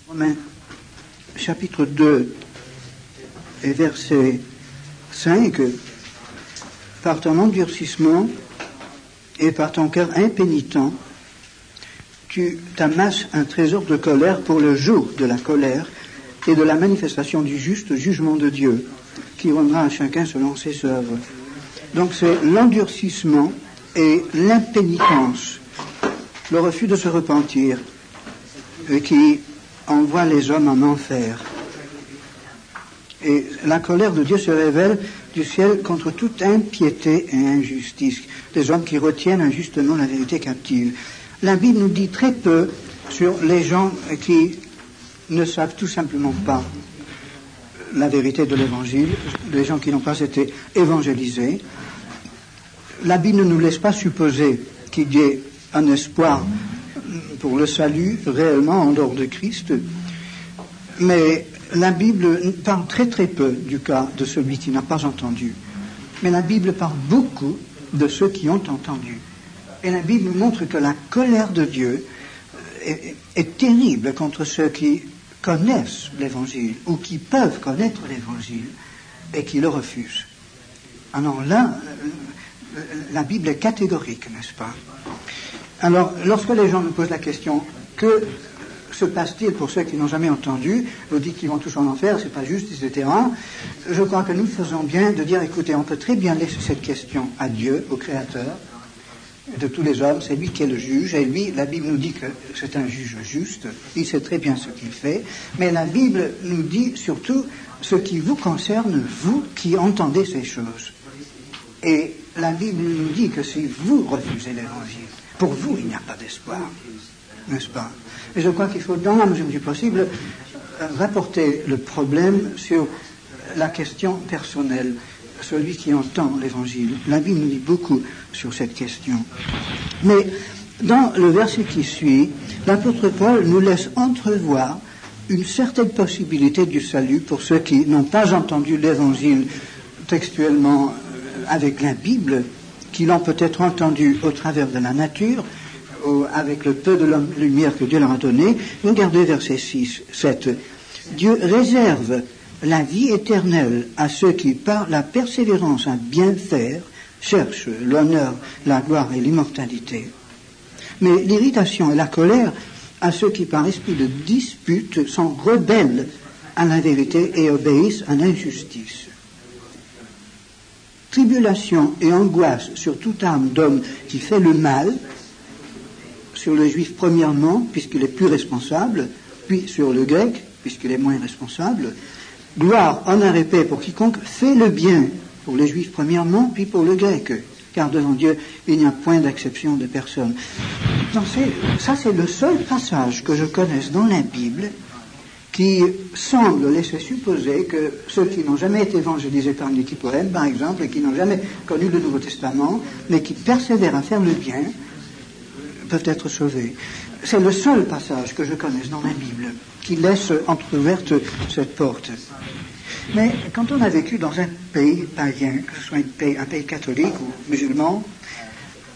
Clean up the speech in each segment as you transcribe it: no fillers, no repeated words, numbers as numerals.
Romains chapitre 2 et verset 5, par ton endurcissement et par ton cœur impénitent, tu t'amasses un trésor de colère pour le jour de la colère et de la manifestation du juste jugement de Dieu, qui rendra à chacun selon ses œuvres. Donc c'est l'endurcissement et l'impénitence, le refus de se repentir, qui envoie les hommes en enfer. Et la colère de Dieu se révèle du ciel contre toute impiété et injustice, des hommes qui retiennent injustement la vérité captive. La Bible nous dit très peu sur les gens qui ne savent tout simplement pas la vérité de l'Évangile, les gens qui n'ont pas été évangélisés. La Bible ne nous laisse pas supposer qu'il y ait un espoir pour le salut réellement en dehors de Christ, mais la Bible parle très très peu du cas de celui qui n'a pas entendu, mais la Bible parle beaucoup de ceux qui ont entendu. Et la Bible nous montre que la colère de Dieu est terrible contre ceux qui connaissent l'Évangile ou qui peuvent connaître l'Évangile et qui le refusent. Alors là, la Bible est catégorique, n'est-ce pas? Alors, lorsque les gens nous posent la question, que se passe-t-il pour ceux qui n'ont jamais entendu? Vous dites qu'ils vont tous en enfer, c'est pas juste, etc. Je crois que nous faisons bien de dire, écoutez, on peut très bien laisser cette question à Dieu, au Créateur de tous les hommes, c'est lui qui est le juge, et lui, la Bible nous dit que c'est un juge juste, il sait très bien ce qu'il fait, mais la Bible nous dit surtout ce qui vous concerne, vous qui entendez ces choses. Et la Bible nous dit que si vous refusez l'Évangile, pour vous, il n'y a pas d'espoir, n'est-ce pas? Et je crois qu'il faut, dans la mesure du possible, rapporter le problème sur la question personnelle, celui qui entend l'Évangile. La Bible nous dit beaucoup sur cette question. Mais dans le verset qui suit, l'apôtre Paul nous laisse entrevoir une certaine possibilité du salut pour ceux qui n'ont pas entendu l'Évangile textuellement avec la Bible, qui l'ont peut-être entendu au travers de la nature, avec le peu de lumière que Dieu leur a donné. Regardez verset 6, 7. Dieu réserve la vie éternelle à ceux qui, par la persévérance à bien faire, cherchent l'honneur, la gloire et l'immortalité. Mais l'irritation et la colère à ceux qui, par esprit de dispute, sont rebelles à la vérité et obéissent à l'injustice. Tribulation et angoisse sur toute âme d'homme qui fait le mal, sur le juif premièrement, puisqu'il est plus responsable, puis sur le grec, puisqu'il est moins responsable. Gloire, honneur et paix pour quiconque fait le bien, pour les juifs premièrement, puis pour le grec, car devant Dieu, il n'y a point d'exception de personne. Donc ça, c'est le seul passage que je connaisse dans la Bible qui semble laisser supposer que ceux qui n'ont jamais été évangélisés par un équipoème, par exemple, et qui n'ont jamais connu le Nouveau Testament, mais qui persévèrent à faire le bien, peuvent être sauvés. C'est le seul passage que je connaisse dans la Bible qui laisse entrouverte cette porte. Mais quand on a vécu dans un pays païen, que ce soit un pays catholique ou musulman,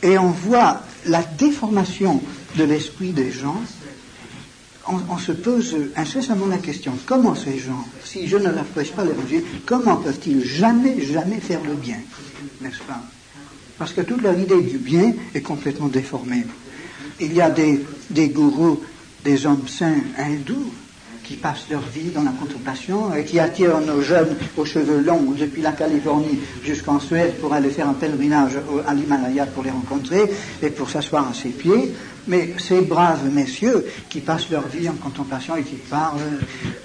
et on voit la déformation de l'esprit des gens, on se pose incessamment la question, comment ces gens, si je ne leur prêche pas l'Évangile, comment peuvent-ils jamais faire le bien, n'est-ce pas? Parce que toute leur idée du bien est complètement déformée. Il y a des gourous, des hommes saints hindous qui passent leur vie dans la contemplation et qui attirent nos jeunes aux cheveux longs depuis la Californie jusqu'en Suède pour aller faire un pèlerinage à l'Himalaya pour les rencontrer et pour s'asseoir à ses pieds. Mais ces braves messieurs qui passent leur vie en contemplation et qui parlent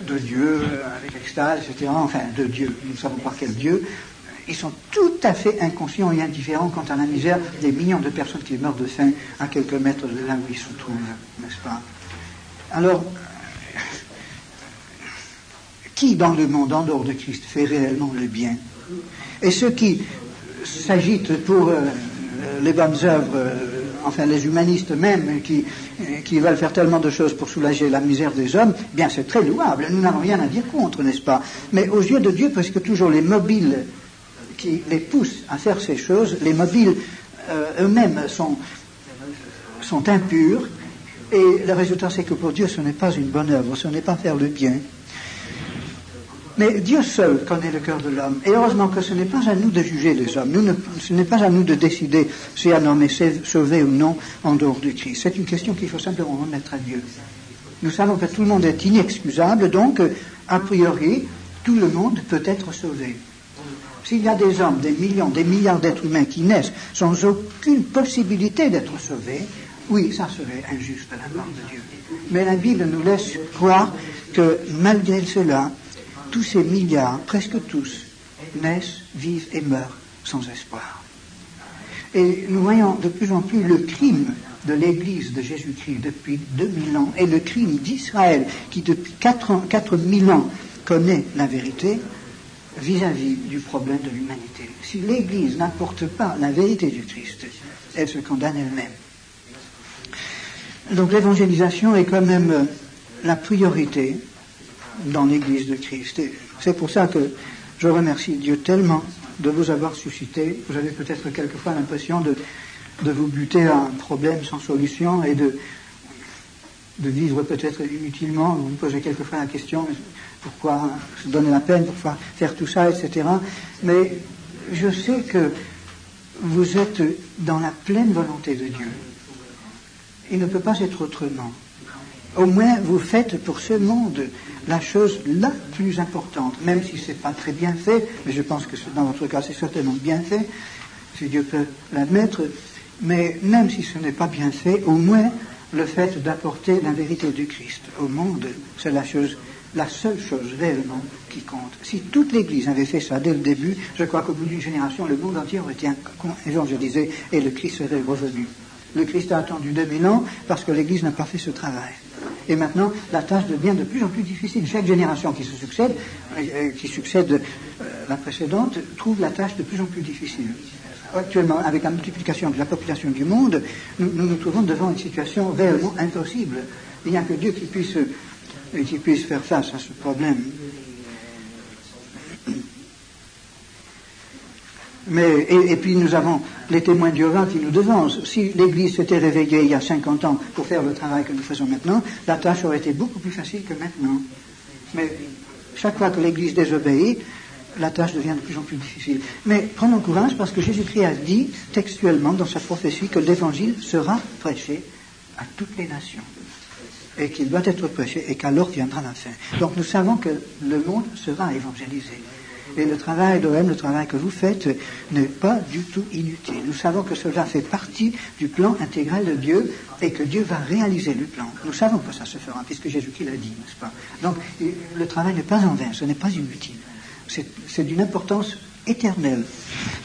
de Dieu avec extase, etc., enfin de Dieu, nous ne savons pas quel Dieu, ils sont tout à fait inconscients et indifférents quant à la misère des millions de personnes qui meurent de faim à quelques mètres de là où ils se trouvent, n'est-ce pas? Alors, qui dans le monde en dehors de Christ fait réellement le bien? Et ceux qui s'agitent pour les bonnes œuvres, enfin les humanistes même, qui veulent faire tellement de choses pour soulager la misère des hommes, bien c'est très louable, nous n'avons rien à dire contre, n'est-ce pas? Mais aux yeux de Dieu, parce que toujours les mobiles qui les poussent à faire ces choses, les mobiles eux-mêmes sont impurs, Et le résultat, c'est que pour Dieu, ce n'est pas une bonne œuvre, ce n'est pas faire le bien. Mais Dieu seul connaît le cœur de l'homme. Et heureusement que ce n'est pas à nous de juger les hommes. Ce n'est pas à nous de décider si un homme est sauvé ou non en dehors du Christ. C'est une question qu'il faut simplement remettre à Dieu. Nous savons que tout le monde est inexcusable, donc, a priori, tout le monde peut être sauvé. S'il y a des hommes, des millions, des milliards d'êtres humains qui naissent sans aucune possibilité d'être sauvés, oui, ça serait injuste de la part de Dieu. Mais la Bible nous laisse croire que malgré cela, tous ces milliards, presque tous, naissent, vivent et meurent sans espoir. Et nous voyons de plus en plus le crime de l'Église de Jésus-Christ depuis 2000 ans et le crime d'Israël qui depuis 4000 ans connaît la vérité vis-à-vis du problème de l'humanité. Si l'Église n'apporte pas la vérité du Christ, elle se condamne elle-même. Donc l'évangélisation est quand même la priorité dans l'Église de Christ. Et c'est pour ça que je remercie Dieu tellement de vous avoir suscité. Vous avez peut-être quelquefois l'impression de vous buter à un problème sans solution et de vivre peut-être inutilement. Vous me posez quelquefois la question, pourquoi se donner la peine, pourquoi faire tout ça, etc. Mais je sais que vous êtes dans la pleine volonté de Dieu. Il ne peut pas être autrement. Au moins, vous faites pour ce monde la chose la plus importante, même si ce n'est pas très bien fait, mais je pense que dans votre cas, c'est certainement bien fait, si Dieu peut l'admettre, mais même si ce n'est pas bien fait, au moins, le fait d'apporter la vérité du Christ au monde, c'est la seule chose réellement qui compte. Si toute l'Église avait fait ça dès le début, je crois qu'au bout d'une génération, le monde entier aurait été évangélisé et le Christ serait revenu. Le Christ a attendu 2000 ans parce que l'Église n'a pas fait ce travail. Et maintenant, la tâche devient de plus en plus difficile. Chaque génération qui succède la précédente, trouve la tâche de plus en plus difficile. Actuellement, avec la multiplication de la population du monde, nous nous trouvons devant une situation réellement impossible. Il n'y a que Dieu qui puisse faire face à ce problème. Et puis nous avons les témoins de Jéhovah qui nous devancent. Si l'Église s'était réveillée il y a 50 ans pour faire le travail que nous faisons maintenant, la tâche aurait été beaucoup plus facile que maintenant. Mais chaque fois que l'Église désobéit, la tâche devient de plus en plus difficile. Mais prenons courage parce que Jésus-Christ a dit textuellement dans sa prophétie que l'Évangile sera prêché à toutes les nations et qu'il doit être prêché et qu'alors viendra la fin. Donc nous savons que le monde sera évangélisé. Et le travail d'OM, le travail que vous faites, n'est pas du tout inutile. Nous savons que cela fait partie du plan intégral de Dieu et que Dieu va réaliser le plan. Nous savons que ça se fera, puisque Jésus-Christ l'a dit, n'est-ce pas? Donc, le travail n'est pas en vain, ce n'est pas inutile. C'est d'une importance éternelle.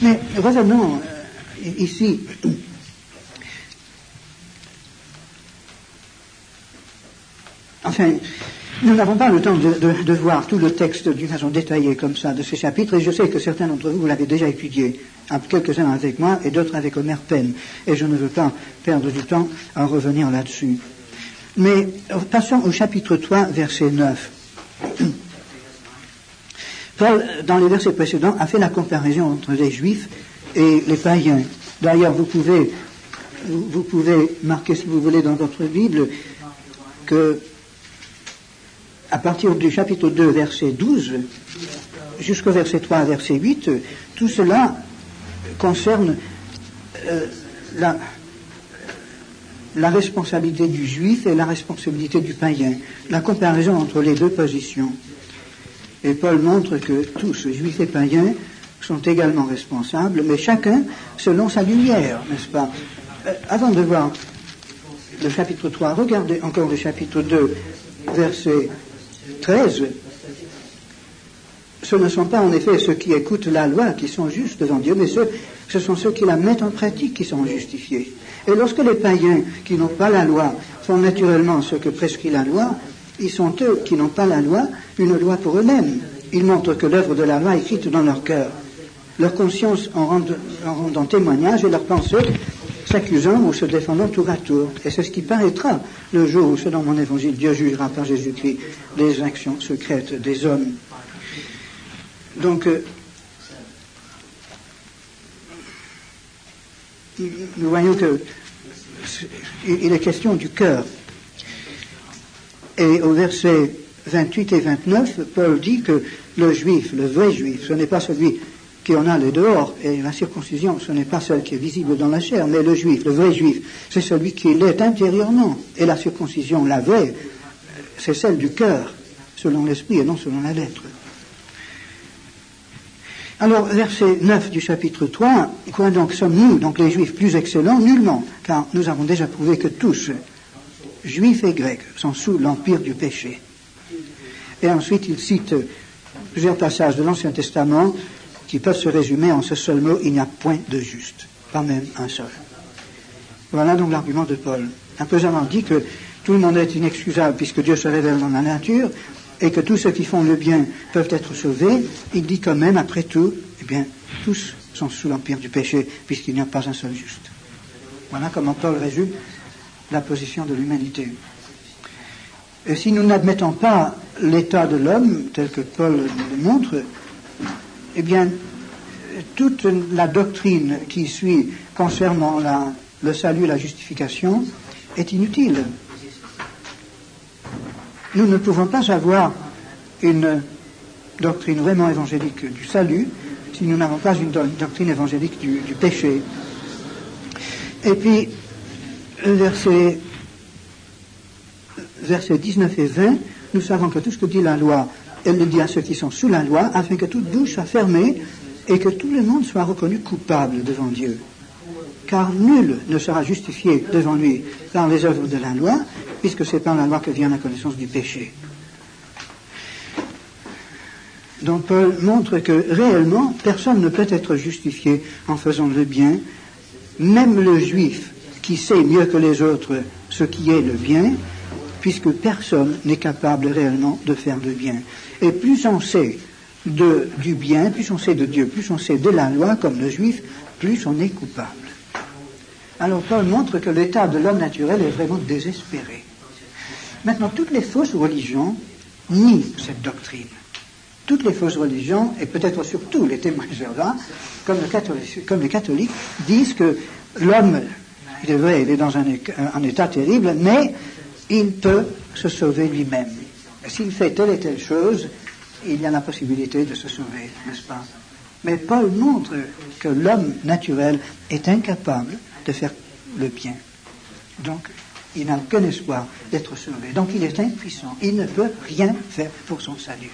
Mais revenons ici. Enfin, nous n'avons pas le temps de voir tout le texte d'une façon détaillée comme ça de ces chapitres, et je sais que certains d'entre vous l'avez déjà étudié, quelques-uns avec moi et d'autres avec Omer Penn, et je ne veux pas perdre du temps à revenir là-dessus. Mais passons au chapitre 3, verset 9. Paul, dans les versets précédents, a fait la comparaison entre les Juifs et les païens. D'ailleurs, vous pouvez marquer, si vous voulez, dans votre Bible, que à partir du chapitre 2, verset 12, jusqu'au verset 3, verset 8, tout cela concerne la responsabilité du juif et la responsabilité du païen, la comparaison entre les deux positions. Et Paul montre que tous, juifs et païens, sont également responsables, mais chacun selon sa lumière, n'est-ce pas? Avant de voir le chapitre 3, regardez encore le chapitre 2, verset 13. Ce ne sont pas en effet ceux qui écoutent la loi qui sont justes devant Dieu, mais ce sont ceux qui la mettent en pratique qui sont justifiés. Et lorsque les païens qui n'ont pas la loi font naturellement ce que prescrit la loi, ils sont eux qui n'ont pas la loi, une loi pour eux-mêmes. Ils montrent que l'œuvre de la loi est écrite dans leur cœur. Leur conscience en rendant témoignage et leurs pensées s'accusant ou se défendant tour à tour. Et c'est ce qui paraîtra le jour où, selon mon évangile, Dieu jugera par Jésus-Christ les actions secrètes des hommes. Donc, nous voyons que il est question du cœur Et au verset 28 et 29, Paul dit que le juif, le vrai juif, ce n'est pas celui qui en a le dehors, et la circoncision, ce n'est pas celle qui est visible dans la chair, mais le juif, le vrai juif, c'est celui qui l'est intérieurement. Et la circoncision, la vraie, c'est celle du cœur, selon l'esprit et non selon la lettre. Alors, verset 9 du chapitre 3, quoi donc sommes-nous, donc les juifs, plus excellents? Nullement, car nous avons déjà prouvé que tous, juifs et grecs, sont sous l'empire du péché. Et ensuite, il cite plusieurs passages de l'Ancien Testament qui peuvent se résumer en ce seul mot: il n'y a point de juste, pas même un seul. Voilà donc l'argument de Paul. Après avoir dit que tout le monde est inexcusable puisque Dieu se révèle dans la nature et que tous ceux qui font le bien peuvent être sauvés, il dit quand même, après tout, eh bien, tous sont sous l'empire du péché puisqu'il n'y a pas un seul juste. Voilà comment Paul résume la position de l'humanité. Et si nous n'admettons pas l'état de l'homme, tel que Paul le montre, eh bien, toute la doctrine qui suit concernant le salut et la justification est inutile. Nous ne pouvons pas avoir une doctrine vraiment évangélique du salut si nous n'avons pas une doctrine évangélique du péché. Et puis, versets 19 et 20, nous savons que tout ce que dit la loi, elle le dit à ceux qui sont sous la loi, afin que toute bouche soit fermée et que tout le monde soit reconnu coupable devant Dieu. Car nul ne sera justifié devant lui par les œuvres de la loi, puisque c'est par la loi que vient la connaissance du péché. Donc Paul montre que réellement, personne ne peut être justifié en faisant le bien, même le juif qui sait mieux que les autres ce qui est le bien, puisque personne n'est capable réellement de faire le bien. Et plus on sait du bien, plus on sait de Dieu, plus on sait de la loi, comme le juif, plus on est coupable. Alors Paul montre que l'état de l'homme naturel est vraiment désespéré. Maintenant, toutes les fausses religions nient cette doctrine. Toutes les fausses religions, et peut-être surtout les témoins de Jéhovah, comme les catholiques, disent que l'homme, il est vrai, il est dans un état terrible, mais il peut se sauver lui-même. S'il fait telle et telle chose, il y a la possibilité de se sauver, n'est-ce pas? Mais Paul montre que l'homme naturel est incapable de faire le bien. Donc, il n'a aucun espoir d'être sauvé. Donc, il est impuissant. Il ne peut rien faire pour son salut.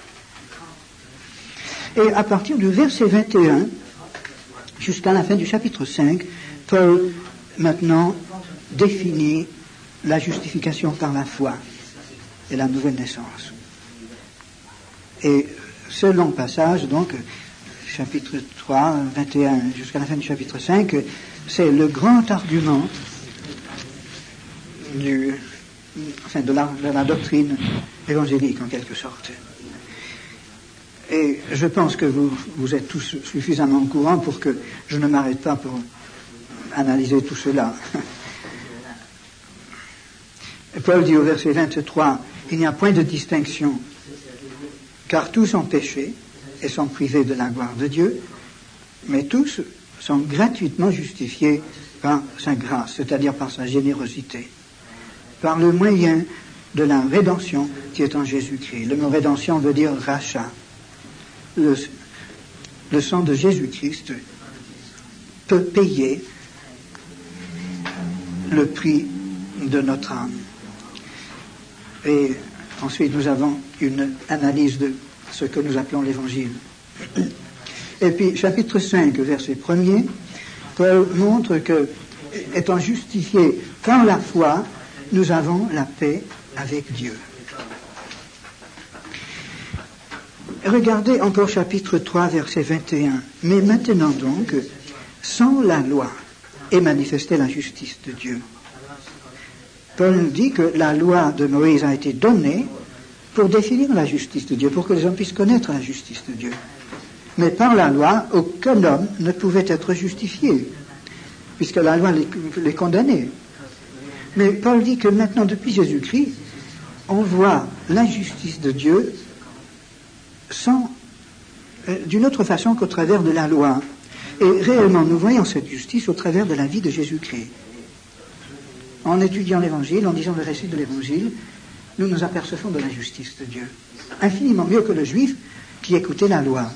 Et à partir du verset 21, jusqu'à la fin du chapitre 5, Paul, maintenant, définit la justification par la foi et la nouvelle naissance. Et ce long passage, donc, chapitre 3, 21, jusqu'à la fin du chapitre 5, c'est le grand argument de la doctrine évangélique, en quelque sorte. Et je pense que vous êtes tous suffisamment au courant pour que je ne m'arrête pas pour analyser tout cela. Et Paul dit au verset 23, « Il n'y a point de distinction, car tous ont péché et sont privés de la gloire de Dieu, mais tous sont gratuitement justifiés par sa grâce, c'est-à-dire par sa générosité, par le moyen de la rédemption qui est en Jésus-Christ. » Le mot rédemption veut dire rachat. Le sang de Jésus-Christ peut payer le prix de notre âme. Et ensuite, nous avons une analyse de ce que nous appelons l'Évangile. Et puis, chapitre 5, verset 1er, Paul montre que, étant justifiés par la foi, nous avons la paix avec Dieu. Regardez encore chapitre 3, verset 21. « Mais maintenant donc, sans la loi, est manifestée la justice de Dieu. » Paul nous dit que la loi de Moïse a été donnée pour définir la justice de Dieu, pour que les hommes puissent connaître la justice de Dieu. Mais par la loi, aucun homme ne pouvait être justifié, puisque la loi les condamnait. Mais Paul dit que maintenant, depuis Jésus-Christ, on voit la justice de Dieu d'une autre façon qu'au travers de la loi. Et réellement, nous voyons cette justice au travers de la vie de Jésus-Christ. En étudiant l'Évangile, en disant le récit de l'Évangile, nous nous apercevons de la justice de Dieu. Infiniment mieux que le juif qui écoutait la loi.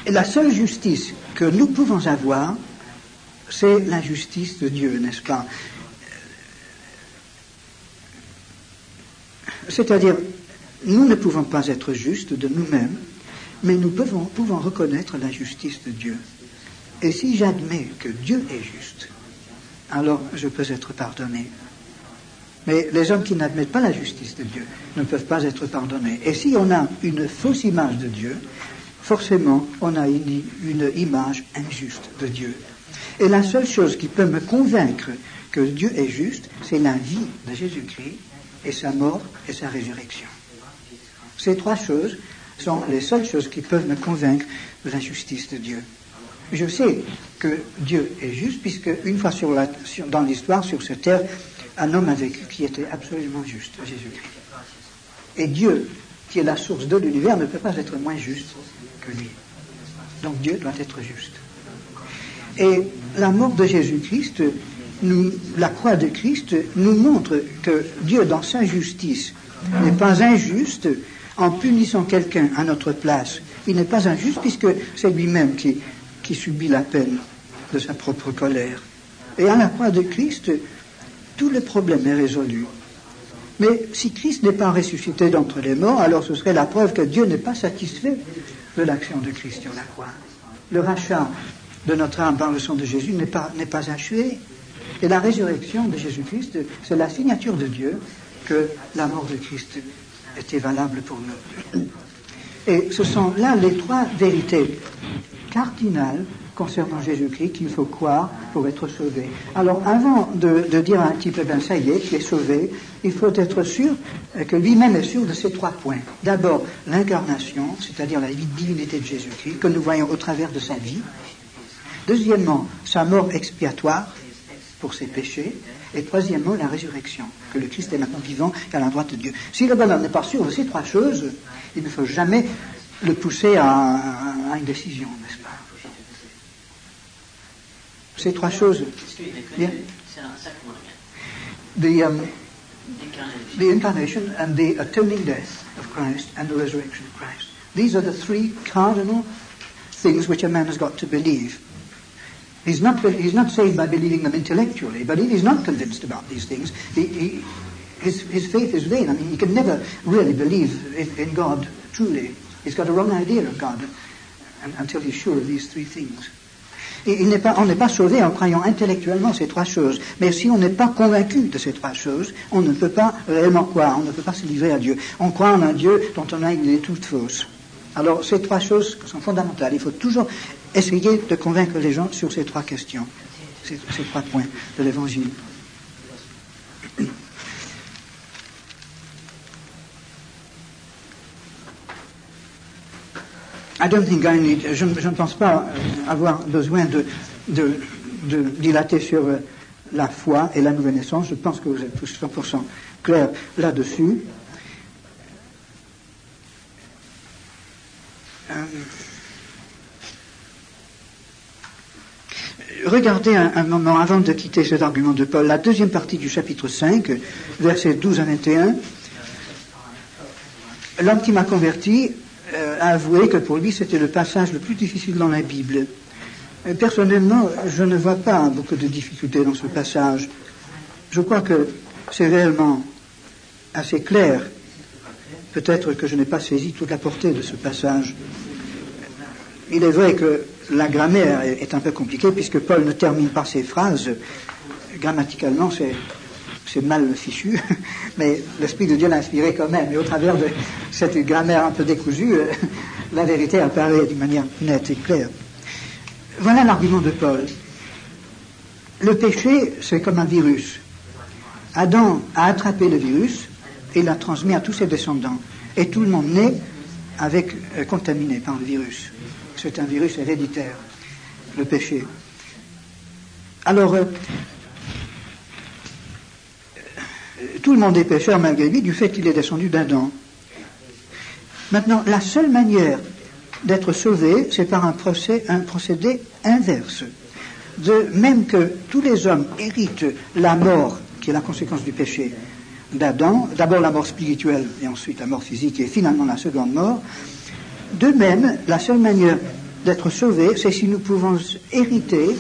Et la seule justice que nous pouvons avoir, c'est la justice de Dieu, n'est-ce pas? C'est-à-dire, nous ne pouvons pas être justes de nous-mêmes, mais nous pouvons reconnaître la justice de Dieu. Et si j'admets que Dieu est juste, alors je peux être pardonné. Mais les hommes qui n'admettent pas la justice de Dieu ne peuvent pas être pardonnés. Et si on a une fausse image de Dieu, forcément on a une image injuste de Dieu. Et la seule chose qui peut me convaincre que Dieu est juste, c'est la vie de Jésus-Christ et sa mort et sa résurrection. Ces trois choses sont les seules choses qui peuvent me convaincre de la justice de Dieu. Je sais que Dieu est juste, puisque une fois dans l'histoire, sur cette terre, un homme a vécu qui était absolument juste, Jésus-Christ. Et Dieu, qui est la source de l'univers, ne peut pas être moins juste que lui. Donc Dieu doit être juste. Et la mort de Jésus-Christ, la croix de Christ, nous montre que Dieu, dans sa justice, n'est pas injuste en punissant quelqu'un à notre place. Il n'est pas injuste puisque c'est lui-même qui subit la peine de sa propre colère. Et à la croix de Christ, tout le problème est résolu. Mais si Christ n'est pas ressuscité d'entre les morts, alors ce serait la preuve que Dieu n'est pas satisfait de l'action de Christ sur la croix. Le rachat de notre âme par le sang de Jésus n'est pas achevé. Et la résurrection de Jésus-Christ, c'est la signature de Dieu que la mort de Christ était valable pour nous. Et ce sont là les trois vérités cardinales concernant Jésus-Christ qu'il faut croire pour être sauvé. Alors, avant de dire à un type, ben ça y est, tu es sauvé, il faut être sûr que lui-même est sûr de ces trois points. D'abord, l'incarnation, c'est-à-dire la divinité de Jésus-Christ, que nous voyons au travers de sa vie. Deuxièmement, sa mort expiatoire pour ses péchés. Et troisièmement, la résurrection, que le Christ est maintenant vivant et à la droite de Dieu. Si le bonhomme n'est pas sûr de ces trois choses, il ne faut jamais le pousser à une décision, n'est-ce pas? Ces trois choses. Yeah. The incarnation and the atoning death of Christ and the resurrection of Christ. These are the three cardinal things which a man has got to believe. He's not saved by believing them intellectually, but if he's not convinced about these things, his faith is vain. I mean, he can never really believe in God truly. He's got a wrong idea of God until he's sure of these three things. Et on n'est pas sauvé en croyant intellectuellement ces trois choses. Mais si on n'est pas convaincu de ces trois choses, on ne peut pas réellement croire, on ne peut pas se livrer à Dieu. On croit en un Dieu dont on a une idée toute fausse. Alors, ces trois choses sont fondamentales. Il faut toujours essayer de convaincre les gens sur ces trois questions, ces trois points de l'Évangile. Je ne pense pas avoir besoin de dilater sur la foi et la nouvelle naissance. Je pense que vous êtes tous 100% clairs là-dessus. Regardez un moment avant de quitter cet argument de Paul, la deuxième partie du chapitre 5, versets 12 à 21. L'homme qui m'a converti a avoué que pour lui c'était le passage le plus difficile dans la Bible. Personnellement, je ne vois pas beaucoup de difficultés dans ce passage. Je crois que c'est réellement assez clair. Peut-être que je n'ai pas saisi toute la portée de ce passage. Il est vrai que la grammaire est un peu compliquée puisque Paul ne termine pas ses phrases. Grammaticalement, c'est mal fichu, mais l'Esprit de Dieu l'a inspiré quand même. Et au travers de cette grammaire un peu décousue, la vérité apparaît d'une manière nette et claire. Voilà l'argument de Paul. Le péché, c'est comme un virus. Adam a attrapé le virus et l'a transmis à tous ses descendants. Et tout le monde naît contaminé par le virus. C'est un virus héréditaire, le péché. Alors, tout le monde est pécheur malgré lui du fait qu'il est descendu d'Adam. Maintenant, la seule manière d'être sauvé, c'est par un procédé inverse. De même que tous les hommes héritent la mort qui est la conséquence du péché d'Adam, d'abord la mort spirituelle et ensuite la mort physique et finalement la seconde mort. De même, la seule manière d'être sauvé, c'est si nous pouvons hériter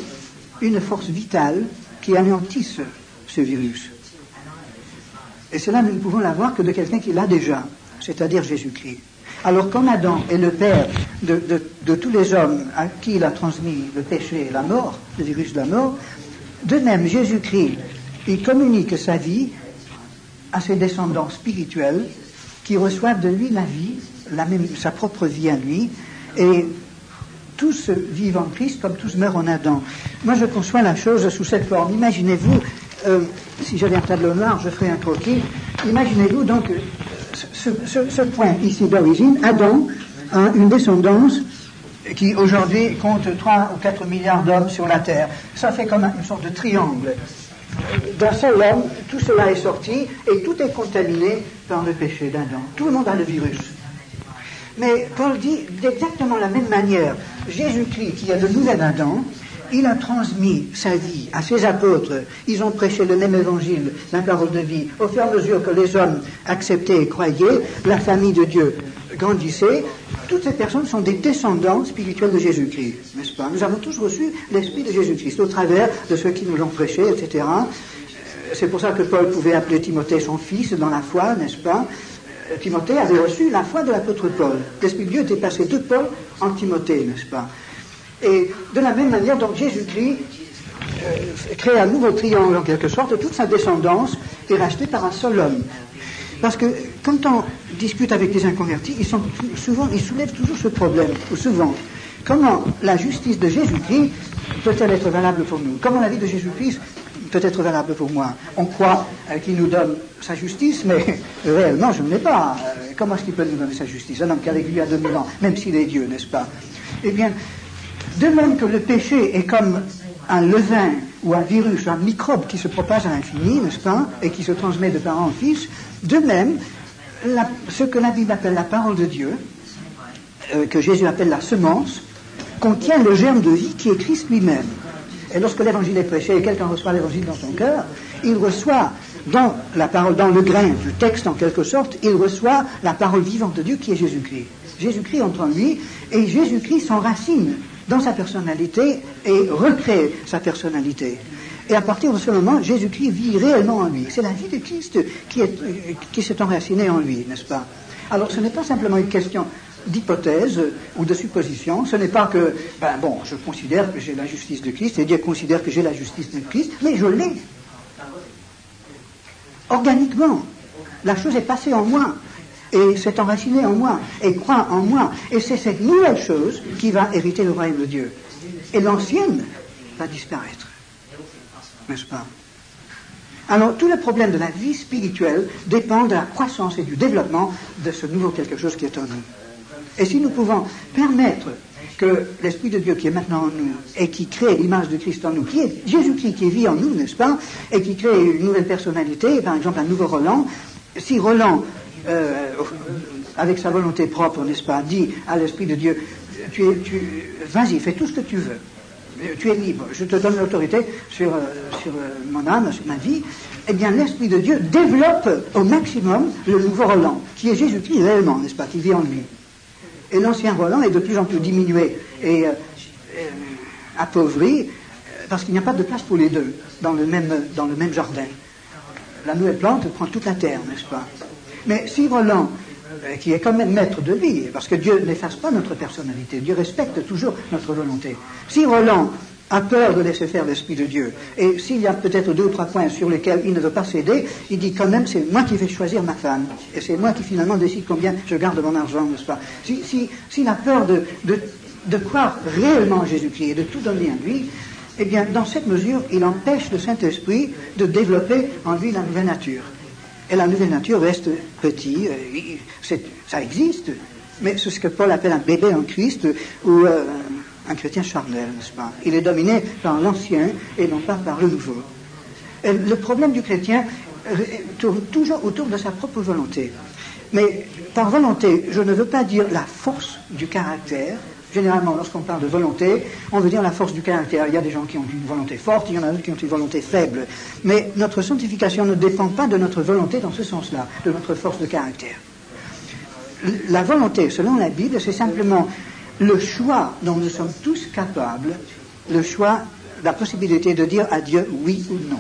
une force vitale qui anéantisse ce virus. Et cela, nous ne pouvons l'avoir que de quelqu'un qui l'a déjà, c'est-à-dire Jésus-Christ. Alors, comme Adam est le père de tous les hommes à qui il a transmis le péché et la mort, le virus de la mort, de même, Jésus-Christ, il communique sa vie à ses descendants spirituels qui reçoivent de lui la vie, sa propre vie à lui, et tous vivent en Christ comme tous meurent en Adam. Moi, je conçois la chose sous cette forme. Imaginez-vous, si j'avais un tableau noir, je ferais un croquis. Imaginez-vous donc ce point ici d'origine. Adam a une descendance qui aujourd'hui compte 3 ou 4 milliards d'hommes sur la Terre. Ça fait comme une sorte de triangle. D'un seul homme, tout cela est sorti et tout est contaminé par le péché d'Adam. Tout le monde a le virus. Mais Paul dit d'exactement la même manière, Jésus-Christ, qui est le nouvel Adam, il a transmis sa vie à ses apôtres. Ils ont prêché le même évangile, la parole de vie. Au fur et à mesure que les hommes acceptaient et croyaient, la famille de Dieu grandissait. Toutes ces personnes sont des descendants spirituels de Jésus-Christ, n'est-ce pas? Nous avons tous reçu l'Esprit de Jésus-Christ au travers de ceux qui nous l'ont prêché, etc. C'est pour ça que Paul pouvait appeler Timothée son fils dans la foi, n'est-ce pas? Timothée avait reçu la foi de l'apôtre Paul. L'Esprit de Dieu était passé de Paul en Timothée, n'est-ce pas? Et de la même manière, donc, Jésus-Christ crée un nouveau triangle, en quelque sorte, et toute sa descendance est rachetée par un seul homme. Parce que, quand on discute avec les inconvertis, ils soulèvent toujours ce problème, ou souvent. Comment la justice de Jésus-Christ peut-elle être valable pour nous? Comment la vie de Jésus-Christ peut être valable pour moi? On croit qu'il nous donne sa justice, mais réellement, je ne l'ai pas. Comment est-ce qu'il peut nous donner sa justice? Un homme qui a vécu il y a 2000 ans, même s'il est Dieu, n'est-ce pas? Eh bien, de même que le péché est comme un levain ou un virus, un microbe qui se propage à l'infini, n'est-ce pas, et qui se transmet de parent en fils, de même, ce que la Bible appelle la parole de Dieu, que Jésus appelle la semence, contient le germe de vie qui est Christ lui-même. Et lorsque l'évangile est prêché et quelqu'un reçoit l'évangile dans son cœur, il reçoit dans la parole, dans le grain du texte en quelque sorte, il reçoit la parole vivante de Dieu qui est Jésus-Christ. Jésus-Christ entre en lui et Jésus-Christ s'enracine dans sa personnalité et recrée sa personnalité. Et à partir de ce moment, Jésus-Christ vit réellement en lui. C'est la vie de Christ qui s'est enracinée en lui, n'est-ce pas? Alors ce n'est pas simplement une question d'hypothèse ou de supposition, ce n'est pas que, je considère que j'ai la justice de Christ, et Dieu considère que j'ai la justice de Christ, mais je l'ai. Organiquement, la chose est passée en moi, et s'est enracinée en moi, et croit en moi, et c'est cette nouvelle chose qui va hériter le royaume de Dieu. Et l'ancienne va disparaître, n'est-ce pas? Alors, tout le problème de la vie spirituelle dépend de la croissance et du développement de ce nouveau quelque chose qui est en nous. Et si nous pouvons permettre que l'Esprit de Dieu qui est maintenant en nous et qui crée l'image de Christ en nous, qui est Jésus-Christ qui vit en nous, n'est-ce pas, et qui crée une nouvelle personnalité, par exemple un nouveau Roland, si Roland, avec sa volonté propre, n'est-ce pas, dit à l'Esprit de Dieu, vas-y, fais tout ce que tu veux, tu es libre, je te donne l'autorité sur mon âme, sur ma vie, eh bien l'Esprit de Dieu développe au maximum le nouveau Roland, qui est Jésus-Christ réellement, n'est-ce pas, qui vit en lui. Et l'ancien Roland est de plus en plus diminué et appauvri, parce qu'il n'y a pas de place pour les deux dans le même jardin. La nouvelle plante prend toute la terre, n'est-ce pas? Mais si Roland, qui est quand même maître de lui, parce que Dieu n'efface pas notre personnalité, Dieu respecte toujours notre volonté. Si Roland a peur de laisser faire l'Esprit de Dieu, et s'il y a peut-être 2 ou 3 points sur lesquels il ne veut pas céder, il dit quand même, c'est moi qui vais choisir ma femme, et c'est moi qui finalement décide combien je garde mon argent, n'est-ce pas? S'il a peur de croire réellement en Jésus-Christ et de tout donner à lui, eh bien, dans cette mesure, il empêche le Saint-Esprit de développer en lui la nouvelle nature. Et la nouvelle nature reste petit, ça existe, mais c'est ce que Paul appelle un bébé en Christ, ou un chrétien charnel, n'est-ce pas? Il est dominé par l'ancien et non pas par le nouveau. Et le problème du chrétien tourne toujours autour de sa propre volonté. Mais par volonté, je ne veux pas dire la force du caractère Généralement, lorsqu'on parle de volonté, on veut dire la force du caractère. Il y a des gens qui ont une volonté forte, il y en a d'autres qui ont une volonté faible. Mais notre sanctification ne dépend pas de notre volonté dans ce sens-là, de notre force de caractère. La volonté, selon la Bible, c'est simplement le choix dont nous sommes tous capables, le choix, la possibilité de dire à Dieu oui ou non.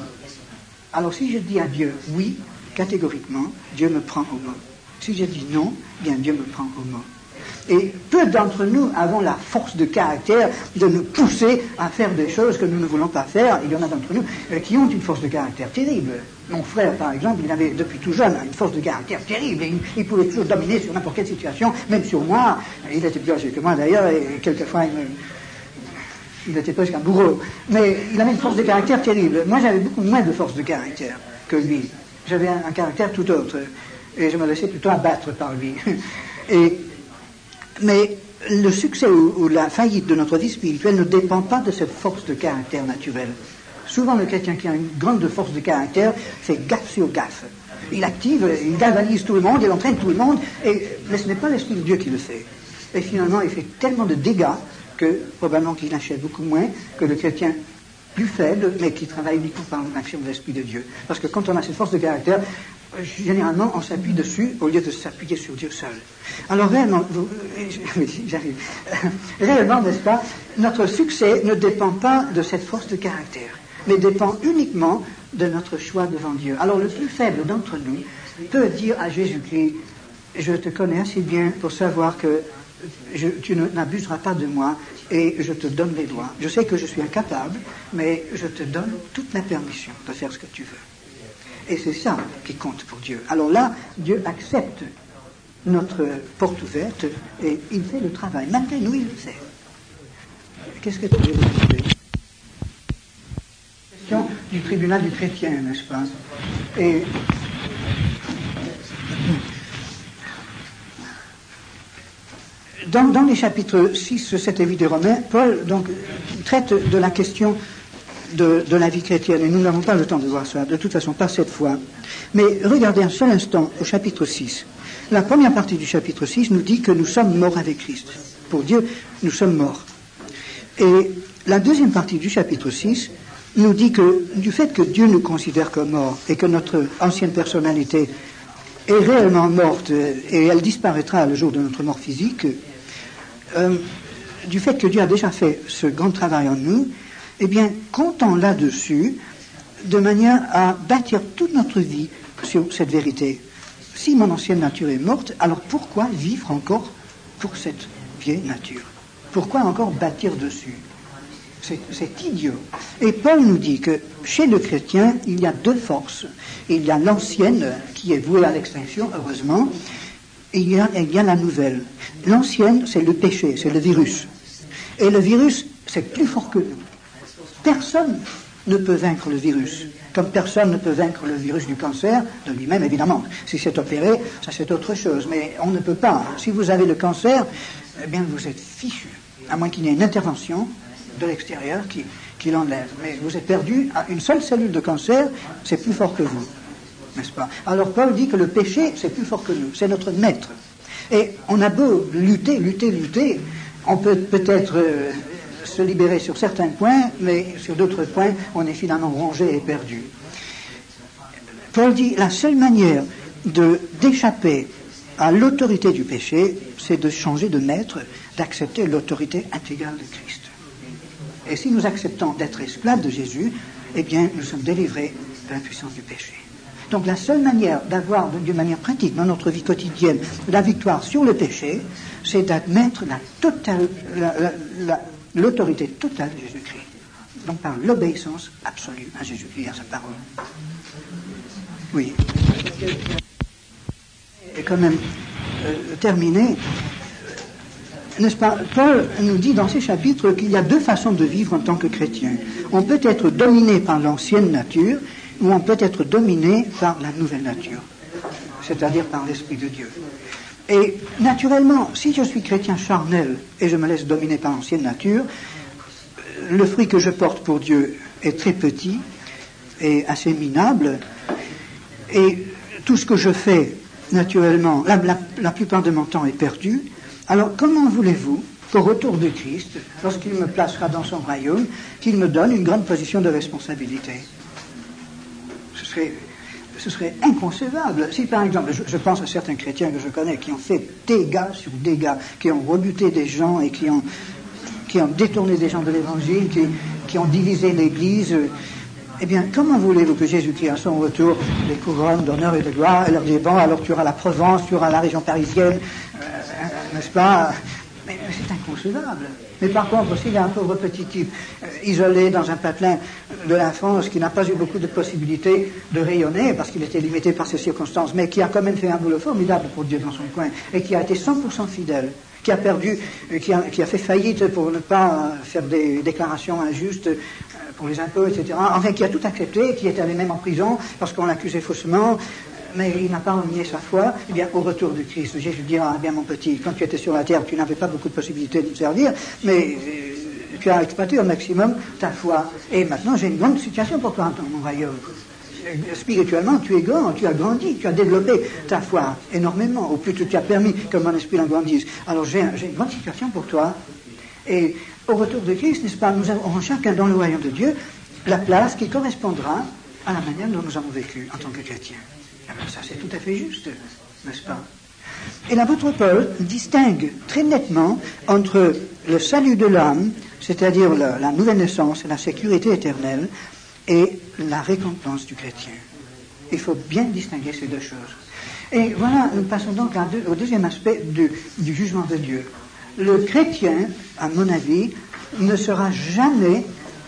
Alors si je dis à Dieu oui, catégoriquement, Dieu me prend au mot. Si je dis non, bien Dieu me prend au mot. Et peu d'entre nous avons la force de caractère de nous pousser à faire des choses que nous ne voulons pas faire. Il y en a d'entre nous qui ont une force de caractère terrible. Mon frère, par exemple, il avait depuis tout jeune une force de caractère terrible. Et il pouvait toujours dominer sur n'importe quelle situation, même sur moi. Il était plus âgé que moi d'ailleurs, et quelquefois il était presque un bourreau. Mais il avait une force de caractère terrible. Moi, j'avais beaucoup moins de force de caractère que lui. J'avais un caractère tout autre. Et je me laissais plutôt abattre par lui. Mais le succès ou la faillite de notre vie spirituelle ne dépend pas de cette force de caractère naturelle. Souvent, le chrétien qui a une grande force de caractère fait gaffe sur gaffe. Il active, il galvanise tout le monde, il entraîne tout le monde, mais ce n'est pas l'Esprit de Dieu qui le fait. Et finalement, il fait tellement de dégâts que probablement qu'il achète beaucoup moins que le chrétien plus faible, mais qui travaille uniquement par l'action de l'Esprit de Dieu. Parce que quand on a cette force de caractère, généralement, on s'appuie dessus au lieu de s'appuyer sur Dieu seul. Alors réellement, j'arrive. Réellement, n'est-ce pas, notre succès ne dépend pas de cette force de caractère, mais dépend uniquement de notre choix devant Dieu. Alors le plus faible d'entre nous peut dire à Jésus-Christ, je te connais assez bien pour savoir que tu n'abuseras pas de moi et je te donne les droits. Je sais que je suis incapable, mais je te donne toute la permission de faire ce que tu veux. Et c'est ça qui compte pour Dieu. Alors là, Dieu accepte notre porte ouverte et il fait le travail. Malgré nous, il le fait. Qu'est-ce que tu veux dire? Question du tribunal du chrétien, n'est-ce pas? Et dans les chapitres 6, 7 et 8 des Romains, Paul donc traite de la question de la vie chrétienne, et nous n'avons pas le temps de voir ça, de toute façon, pas cette fois. Mais regardez un seul instant au chapitre 6. La première partie du chapitre 6 nous dit que nous sommes morts avec Christ. Pour Dieu, nous sommes morts. Et la deuxième partie du chapitre 6 nous dit que du fait que Dieu nous considère comme morts et que notre ancienne personnalité est réellement morte et elle disparaîtra le jour de notre mort physique, du fait que Dieu a déjà fait ce grand travail en nous, eh bien, comptons là-dessus de manière à bâtir toute notre vie sur cette vérité. Si mon ancienne nature est morte, alors pourquoi vivre encore pour cette vieille nature? Pourquoi encore bâtir dessus? C'est idiot. Et Paul nous dit que chez le chrétien, il y a deux forces. Il y a l'ancienne qui est vouée à l'extinction, heureusement, et il y a la nouvelle. L'ancienne, c'est le péché, c'est le virus. Et le virus, c'est plus fort que nous. Personne ne peut vaincre le virus, comme personne ne peut vaincre le virus du cancer de lui-même, évidemment. Si c'est opéré, ça c'est autre chose, mais on ne peut pas. Si vous avez le cancer, eh bien vous êtes fichu, à moins qu'il y ait une intervention de l'extérieur qui l'enlève. Mais vous êtes perdu à une seule cellule de cancer, c'est plus fort que vous, n'est-ce pas? Alors Paul dit que le péché, c'est plus fort que nous, c'est notre maître. Et on a beau lutter, on peut peut-être se libérer sur certains points, mais sur d'autres points, on est finalement rongé et perdu. Paul dit, la seule manière d'échapper à l'autorité du péché, c'est de changer de maître, d'accepter l'autorité intégrale de Christ. Et si nous acceptons d'être esclaves de Jésus, eh bien, nous sommes délivrés de la puissance du péché. Donc la seule manière d'avoir, d'une manière pratique, dans notre vie quotidienne, la victoire sur le péché, c'est d'admettre l'autorité totale de Jésus-Christ. Donc par l'obéissance absolue à Jésus-Christ et à sa parole. Oui. Et quand même, terminé, n'est-ce pas, Paul nous dit dans ces chapitres qu'il y a deux façons de vivre en tant que chrétien. On peut être dominé par l'ancienne nature, ou on peut être dominé par la nouvelle nature, c'est-à-dire par l'Esprit de Dieu. Et naturellement, si je suis chrétien charnel et je me laisse dominer par l'ancienne nature, le fruit que je porte pour Dieu est très petit et assez minable, et tout ce que je fais, naturellement, la plupart de mon temps est perdu. Alors comment voulez-vous qu'au retour de Christ, lorsqu'il me placera dans son royaume, qu'il me donne une grande position de responsabilité. Ce serait inconcevable. Si par exemple, je pense à certains chrétiens que je connais qui ont fait dégâts sur dégâts, qui ont rebuté des gens et qui ont détourné des gens de l'évangile, qui ont divisé l'Église, eh bien, comment voulez-vous que Jésus-Christ, à son retour, les couronne d'honneur et de gloire, et leur dit, bon, alors tu auras la Provence, tu auras la région parisienne, n'est-ce pas? Mais c'est inconcevable. Mais par contre, s'il y a un pauvre petit type isolé dans un patelin de la France qui n'a pas eu beaucoup de possibilités de rayonner parce qu'il était limité par ses circonstances, mais qui a quand même fait un boulot formidable pour Dieu dans son coin et qui a été 100% fidèle, qui a perdu, qui a fait faillite pour ne pas faire des déclarations injustes pour les impôts, etc. Enfin, qui a tout accepté, qui est allé même en prison parce qu'on l'accusait faussement, mais il n'a pas renié sa foi. Eh bien, au retour de Christ, Jésus dira, bien mon petit, quand tu étais sur la terre, tu n'avais pas beaucoup de possibilités de me servir, mais tu as exploité au maximum ta foi. Et maintenant, j'ai une grande situation pour toi dans mon royaume. Spirituellement, tu es grand, tu as grandi, tu as développé ta foi énormément, ou plutôt tu as permis que mon esprit l'engrandisse. Alors j'ai une grande situation pour toi. Et au retour de Christ, n'est-ce pas, nous aurons chacun dans le royaume de Dieu la place qui correspondra à la manière dont nous avons vécu en tant que chrétiens. Alors ça, c'est tout à fait juste, n'est-ce pas? Et l'apôtre Paul distingue très nettement entre le salut de l'âme, c'est-à-dire la nouvelle naissance et la sécurité éternelle, et la récompense du chrétien. Il faut bien distinguer ces deux choses. Et voilà, nous passons donc au deuxième aspect du jugement de Dieu. Le chrétien, à mon avis, ne sera jamais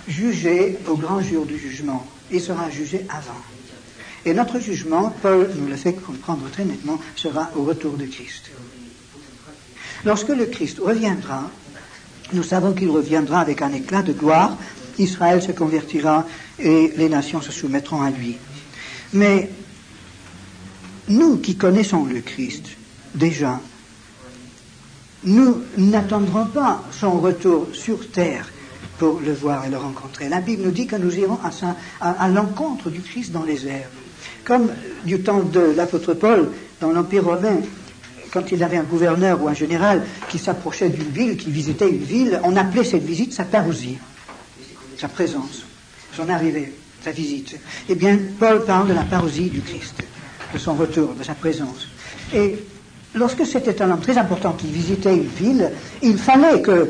jugé au grand jour du jugement. Il sera jugé avant. Et notre jugement, Paul nous le fait comprendre très nettement, sera au retour de Christ. Lorsque le Christ reviendra, nous savons qu'il reviendra avec un éclat de gloire, Israël se convertira et les nations se soumettront à lui. Mais nous qui connaissons le Christ, déjà, nous n'attendrons pas son retour sur terre pour le voir et le rencontrer. La Bible nous dit que nous irons à l'encontre du Christ dans les airs. Comme du temps de l'apôtre Paul, dans l'Empire romain, quand il avait un gouverneur ou un général qui s'approchait d'une ville, qui visitait une ville, on appelait cette visite sa parousie, sa présence, son arrivée, sa visite. Eh bien, Paul parle de la parousie du Christ, de son retour, de sa présence. Et lorsque c'était un homme très important qui visitait une ville, il fallait que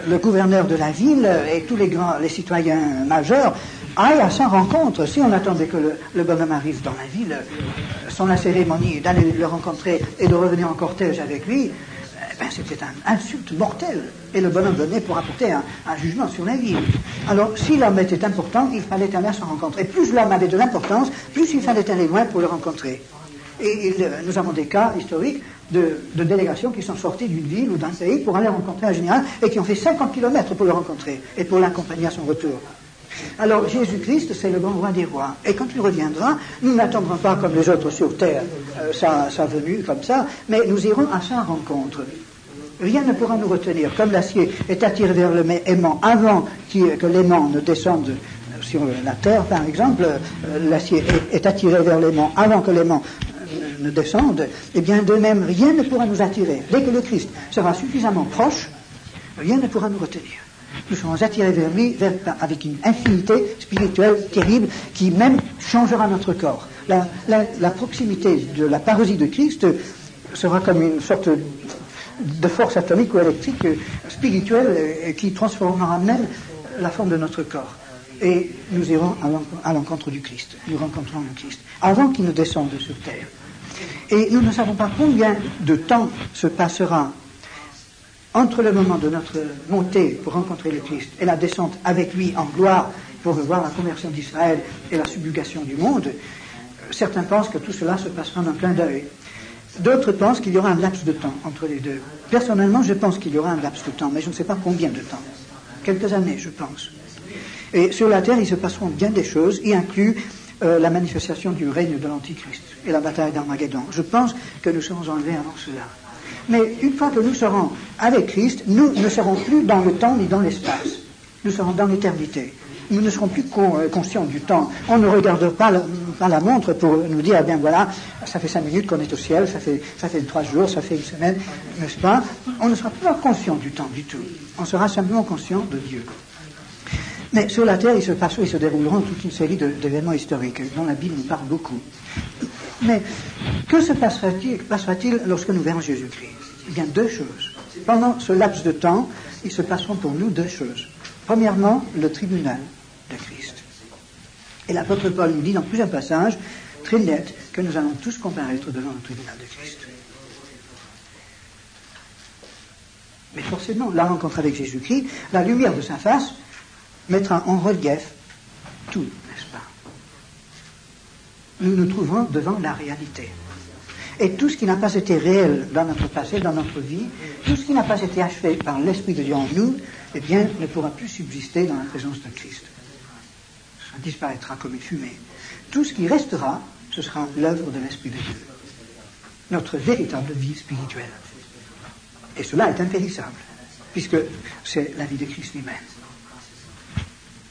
le gouverneur de la ville et tous les citoyens majeurs aillent à sa rencontre. Si on attendait que le bonhomme arrive dans la ville, sans la cérémonie d'aller le rencontrer et de revenir en cortège avec lui, c'était un insulte mortel. Et le bonhomme venait pour apporter un jugement sur la ville. Alors, si l'homme était important, il fallait aller à sa rencontre. Et plus l'homme avait de l'importance, plus il fallait aller loin pour le rencontrer. Et nous avons des cas historiques de délégations qui sont sorties d'une ville ou d'un pays pour aller rencontrer un général et qui ont fait 50 kilomètres pour le rencontrer et pour l'accompagner à son retour. Alors Jésus-Christ, c'est le grand roi des rois. Et quand il reviendra, nous n'attendrons pas comme les autres sur terre sa venue comme ça, mais nous irons à sa rencontre. Rien ne pourra nous retenir. Comme l'acier est attiré vers le aimant avant que l'aimant ne descende sur la terre, par exemple, l'acier est attiré vers l'aimant avant que l'aimant ne descende, eh bien de même, rien ne pourra nous attirer. Dès que le Christ sera suffisamment proche, rien ne pourra nous retenir. Nous serons attirés vers lui avec une infinité spirituelle terrible qui même changera notre corps. La proximité de la parousie de Christ sera comme une sorte de force atomique ou électrique spirituelle qui transformera même la forme de notre corps. Et nous irons à l'encontre du Christ. Nous rencontrons le Christ avant qu'il ne descende sur terre. Et nous ne savons pas combien de temps se passera entre le moment de notre montée pour rencontrer le Christ et la descente avec lui en gloire pour voir la conversion d'Israël et la subjugation du monde. Certains pensent que tout cela se passera en un clin d'œil. D'autres pensent qu'il y aura un laps de temps entre les deux. Personnellement, je pense qu'il y aura un laps de temps, mais je ne sais pas combien de temps. Quelques années, je pense. Et sur la terre, il se passeront bien des choses, y inclut la manifestation du règne de l'Antichrist et la bataille d'Armageddon. Je pense que nous serons enlevés avant cela. Mais une fois que nous serons avec Christ, nous ne serons plus dans le temps ni dans l'espace. Nous serons dans l'éternité. nous ne serons plus conscients du temps. On ne regarde pas la montre pour nous dire, eh bien voilà, ça fait 5 minutes qu'on est au ciel, ça fait 3 jours, ça fait une semaine, n'est-ce pas? On ne sera pas conscient du temps du tout. On sera simplement conscient de Dieu. Mais sur la terre, il se dérouleront toute une série d'événements historiques dont la Bible nous parle beaucoup. Mais que se passera-t-il lorsque nous verrons Jésus-Christ? Eh bien, 2 choses. Pendant ce laps de temps, il se passeront pour nous 2 choses. Premièrement, le tribunal de Christ. Et l'apôtre Paul nous dit dans plusieurs passages très nets que nous allons tous comparaître devant le tribunal de Christ. Mais forcément, la rencontre avec Jésus-Christ, la lumière de sa face, mettra en relief tout, n'est-ce pas? Nous nous trouvons devant la réalité. Et tout ce qui n'a pas été réel dans notre passé, dans notre vie, tout ce qui n'a pas été achevé par l'Esprit de Dieu en nous, eh bien, ne pourra plus subsister dans la présence de Christ. Ça disparaîtra comme une fumée. Tout ce qui restera, ce sera l'œuvre de l'Esprit de Dieu. Notre véritable vie spirituelle. Et cela est impérissable, puisque c'est la vie de Christ lui-même.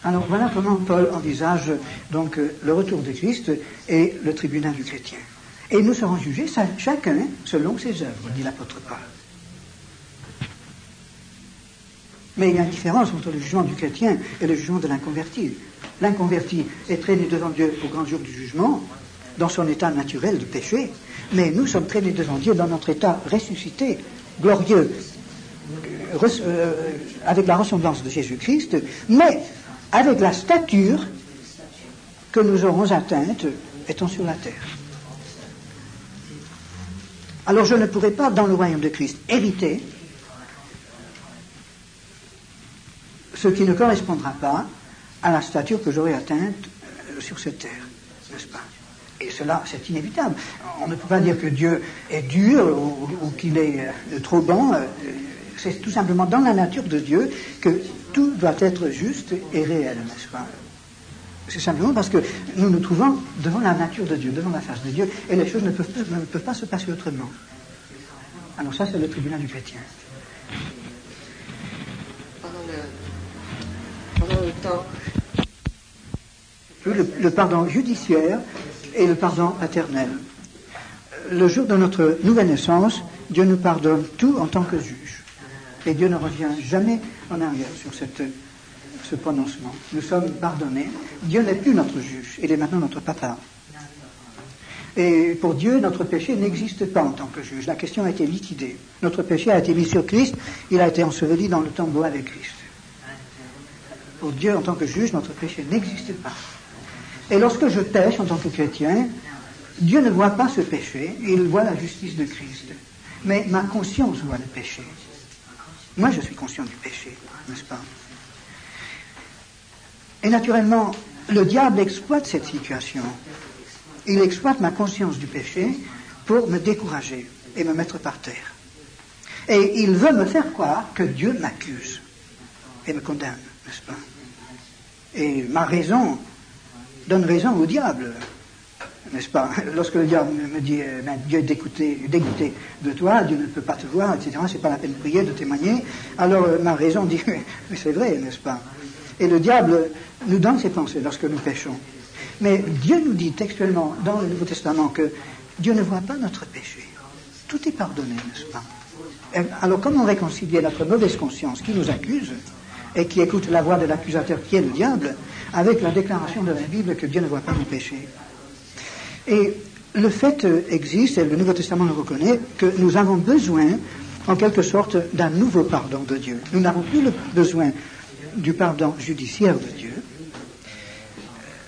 Alors voilà comment Paul envisage donc le retour de Christ et le tribunal du chrétien. Et nous serons jugés chacun selon ses œuvres, dit l'apôtre Paul. Mais il y a une différence entre le jugement du chrétien et le jugement de l'inconverti. L'inconverti est traîné devant Dieu au grand jour du jugement, dans son état naturel de péché, mais nous sommes traînés devant Dieu dans notre état ressuscité, glorieux, avec la ressemblance de Jésus-Christ, mais avec la stature que nous aurons atteinte étant sur la terre. Alors je ne pourrai pas, dans le royaume de Christ, hériter ce qui ne correspondra pas à la stature que j'aurai atteinte sur cette terre, n'est-ce pas? Et cela, c'est inévitable. On ne peut pas dire que Dieu est dur ou qu'il est trop bon. C'est tout simplement dans la nature de Dieu que tout doit être juste et réel, n'est-ce pas? C'est simplement parce que nous nous trouvons devant la nature de Dieu, devant la face de Dieu, et les choses ne peuvent pas se passer autrement. Alors ça, c'est le tribunal du chrétien. Pendant le temps. Le pardon judiciaire et le pardon paternel. Le jour de notre nouvelle naissance, Dieu nous pardonne tout en tant que juge. Et Dieu ne revient jamais en arrière sur ce prononcement. Nous sommes pardonnés. Dieu n'est plus notre juge, il est maintenant notre papa. Et pour Dieu, notre péché n'existe pas en tant que juge. La question a été liquidée. Notre péché a été mis sur Christ, il a été enseveli dans le tombeau avec Christ. Pour Dieu, en tant que juge, notre péché n'existe pas. Et lorsque je pêche en tant que chrétien, Dieu ne voit pas ce péché, il voit la justice de Christ. Mais ma conscience voit le péché. Moi, je suis conscient du péché, n'est-ce pas? Et naturellement, le diable exploite cette situation. Il exploite ma conscience du péché pour me décourager et me mettre par terre. Et il veut me faire croire que Dieu m'accuse et me condamne, n'est-ce pas? Et ma raison donne raison au diable, n'est-ce pas? Lorsque le diable me dit Dieu est dégoûté de toi, Dieu ne peut pas te voir, etc., c'est pas la peine de prier, de témoigner, alors ma raison dit mais c'est vrai, n'est-ce pas? Et le diable nous donne ses pensées lorsque nous péchons. Mais Dieu nous dit textuellement dans le Nouveau Testament que Dieu ne voit pas notre péché. Tout est pardonné, n'est-ce pas? Alors comment réconcilier notre mauvaise conscience qui nous accuse et qui écoute la voix de l'accusateur qui est le diable avec la déclaration de la Bible que Dieu ne voit pas nos péchés? Et le fait existe, et le Nouveau Testament le reconnaît, que nous avons besoin, en quelque sorte, d'un nouveau pardon de Dieu. Nous n'avons plus besoin du pardon judiciaire de Dieu.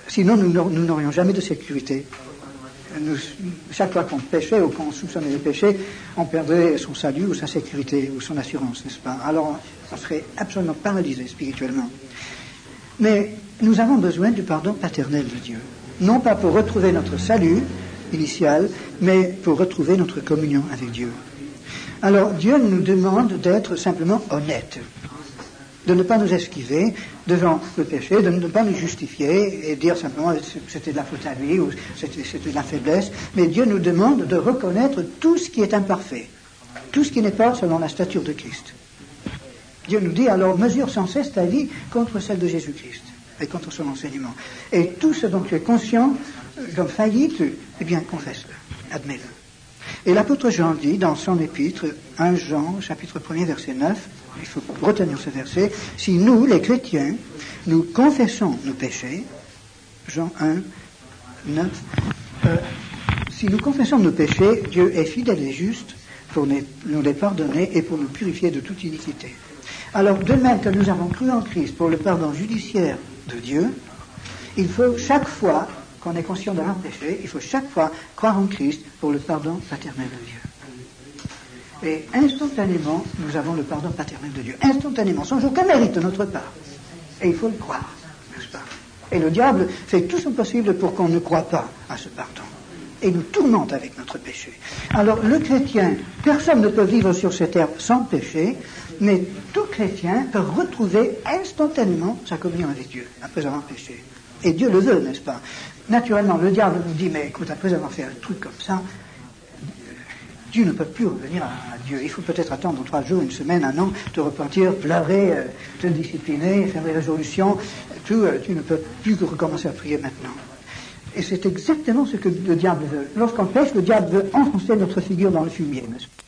Sinon, nous n'aurions jamais de sécurité. Chaque fois qu'on péchait ou qu'on soupçonnait le péché, on perdrait son salut ou sa sécurité ou son assurance, n'est-ce pas? Alors, on serait absolument paralysé spirituellement. Mais nous avons besoin du pardon paternel de Dieu. Non pas pour retrouver notre salut initial, mais pour retrouver notre communion avec Dieu. Alors, Dieu nous demande d'être simplement honnêtes, de ne pas nous esquiver devant le péché, de ne pas nous justifier et dire simplement que c'était de la faute à lui ou c'était de la faiblesse, mais Dieu nous demande de reconnaître tout ce qui est imparfait, tout ce qui n'est pas selon la stature de Christ. Dieu nous dit alors mesure sans cesse ta vie contre celle de Jésus-Christ. et contre son enseignement. Et tout ce dont tu es conscient comme faillite, eh bien, confesse-le, admets-le. Et l'apôtre Jean dit dans son épître, 1 Jean, chapitre 1er, verset 9, il faut retenir ce verset, si nous, les chrétiens, nous confessons nos péchés, Jean 1, 9, si nous confessons nos péchés, Dieu est fidèle et juste pour nous les pardonner et pour nous purifier de toute iniquité. Alors, de même que nous avons cru en Christ pour le pardon judiciaire de Dieu, il faut chaque fois qu'on est conscient d'avoir péché, il faut chaque fois croire en Christ pour le pardon paternel de Dieu. Et instantanément, nous avons le pardon paternel de Dieu. Instantanément, sans aucun mérite de notre part. Et il faut le croire, n'est-ce pas? Et le diable fait tout son possible pour qu'on ne croie pas à ce pardon. Et nous tourmente avec notre péché. Alors, le chrétien, personne ne peut vivre sur cette terre sans péché, mais tout chrétien peut retrouver instantanément sa communion avec Dieu, après avoir péché. Et Dieu le veut, n'est-ce pas? Naturellement, le diable nous dit, mais écoute, après avoir fait un truc comme ça, Dieu ne peut plus revenir à Dieu. Il faut peut-être attendre 3 jours, 1 semaine, 1 an, te repentir, pleurer, te discipliner, faire des résolutions. Tu ne peux plus recommencer à prier maintenant. Et c'est exactement ce que le diable veut. Lorsqu'on pêche, le diable veut enfoncer notre figure dans le fumier, n'est-ce pas?